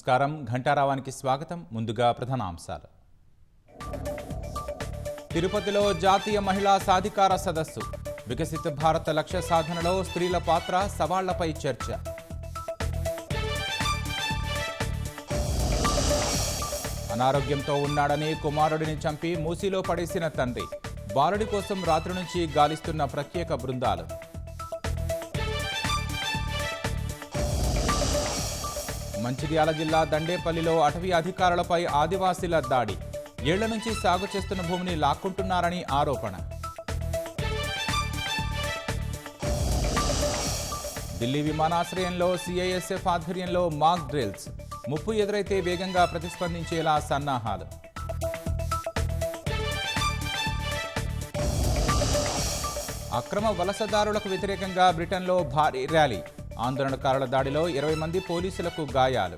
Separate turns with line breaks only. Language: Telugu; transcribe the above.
నమస్కారం ఘంటారావానికి స్వాగతం. ముందుగా ప్రధానాంశాలు. తిరుపతిలో జాతీయ మహిళా సాధికార సదస్సు. వికసిత భారత లక్ష్య సాధనలో స్త్రీల పాత్ర, సవాళ్లపై చర్చ. అనారోగ్యంతో ఉన్నాడని కుమారుడిని చంపి మూసీలో పడేసిన తండ్రి. బాలుడి కోసం రాత్రి నుంచి గాలిస్తున్న ప్రత్యేక బృందాలు. మంచిర్యాల జిల్లా దండేపల్లిలో అటవీ అధికారులపై ఆదివాసీల దాడి. ఏళ్ల నుంచి సాగు చేస్తున్న భూమిని లాక్కుంటున్నారని ఆరోపణ. ఢిల్లీ విమానాశ్రయంలో సిఐఎస్ఎఫ్ ఆధ్వర్యంలో మాక్ డ్రిల్స్. ముప్పు ఎదురైతే వేగంగా ప్రతిస్పందించేలా సన్నాహాలు. అక్రమ వలసదారులకు వ్యతిరేకంగా బ్రిటన్లో భారీ ర్యాలీ. ఆందోళనకారుల దాడిలో 20 మంది పోలీసులకు గాయాలు.